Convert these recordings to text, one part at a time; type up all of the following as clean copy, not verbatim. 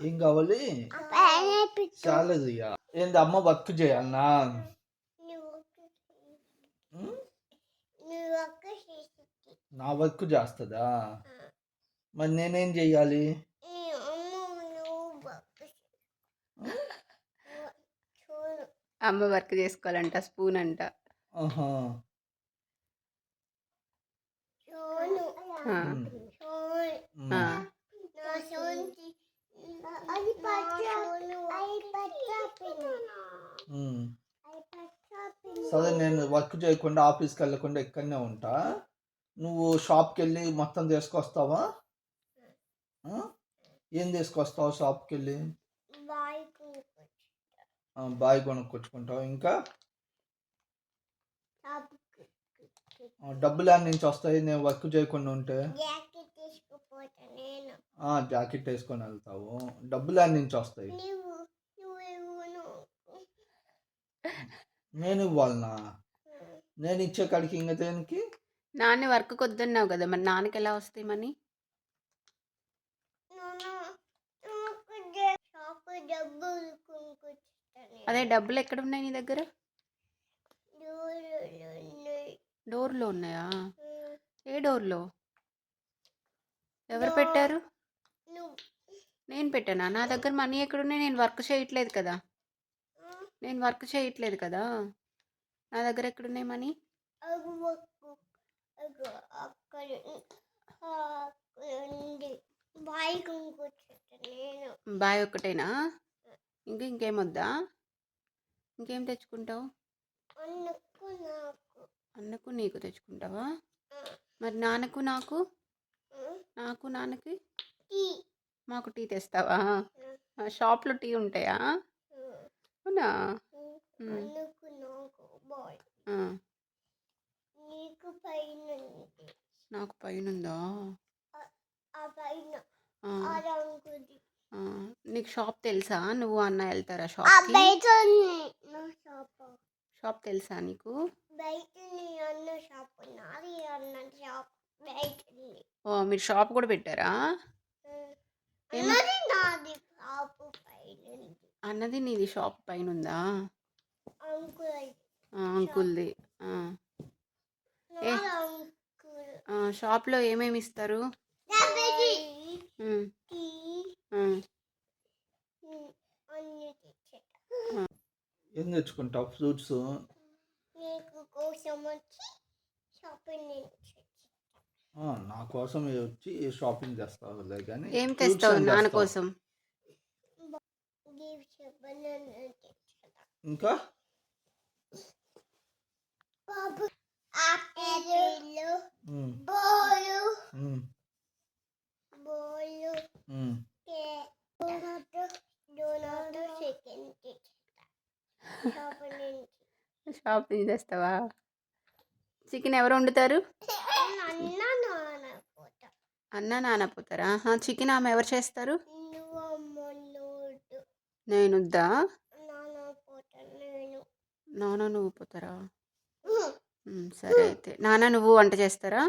ఏం కావాలి? చాలేదు ఇక. ఏంది అమ్మ వర్క్ చేయాలనా? నా వర్క్ చేస్తుందా? మరి నేనేం చెయ్యాలి? అమ్మ వర్క్ చేసుకోవాలంట, స్పూన్ అంట. ఆహా. సరే, నేను వర్క్ చేయకుండా ఆఫీస్కి వెళ్ళకుండా ఇక్కడనే ఉంటా. నువ్వు షాప్కి వెళ్ళి మొత్తం తీసుకొస్తావా? ఏం తీసుకొస్తావు షాప్కి వెళ్ళి? బాయ్ కొనుక్కొచ్చుకుంటావు. ఇంకా డబ్బులు ఎక్కడి నుంచి వస్తాయి నేను వర్క్ చేయకుండా ఉంటే? జాకెట్ వేసుకొని వెళ్తావు. డబ్బులు ఎక్కడి నుంచి వస్తాయి? నేను ఇవ్వాలనా? నేను ఇచ్చే కాడికి ఇంకా దేనికి? నాన్న వర్క్ వద్దన్నావు కదా, మరి నాన్నకి ఎలా వస్తాయి మనీ? అదే డబ్బులు ఎక్కడ ఉన్నాయి నీ దగ్గర? డోర్లో ఉన్నాయా? ఏ డోర్లో? ఎవరు పెట్టారు? నేను పెట్టానా? నా దగ్గర మనీ ఎక్కడున్నాయి? నేను వర్క్ చేయట్లేదు కదా. నా దగ్గర ఎక్కడున్నాయి మనీ? బాయ్ ఒక్కటేనా? ఇంకేమొద్దా? ఇంకేం తెచ్చుకుంటావు? అన్నకు నీకు తెచ్చుకుంటావా? మరి నాన్నకు నాన్నకి మాకు టీ తెస్తావా? షాప్లో టీ ఉంటాయా? అవునా? నాకు పైన ఉందా? నీకు షాప్ తెలుసా? నువ్వు అన్న వెళ్తారా షాప్కి? షాప్ తెలుసా నీకు? ఓ, మీరు షాప్ కూడా పెట్టారా? అన్నది నీది షాప్ పైన ఉందా? అంకుల్ది. షాప్లో ఏమేమి ఇస్తారు? ఏం తెచ్చుకుంటావు? ఫ్రూట్స్ నా కోసం వచ్చి షాపింగ్ చేస్తావు కానీ ఏం తెస్తావు నాన్న కోసం? ఇంకా షాప్ నుంచి తెస్తావా? చికెన్ ఎవరు వండుతారు? అన్న నాన్న పోతారా? చికెన్ ఆమె ఎవరు చేస్తారు? నేను వద్దా? నాన్న నువ్వు పోతారా? సరే అయితే నాన్న నువ్వు వంట చేస్తారా?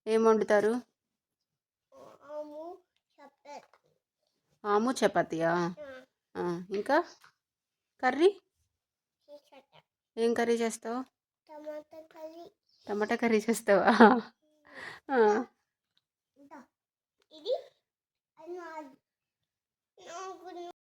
ఏం వండుతారు? ఆము చపాతీయా? ఇంకా కర్రీ? ఏం కర్రీ చేస్తావు? టమాటా కర్రీ చేస్తావా?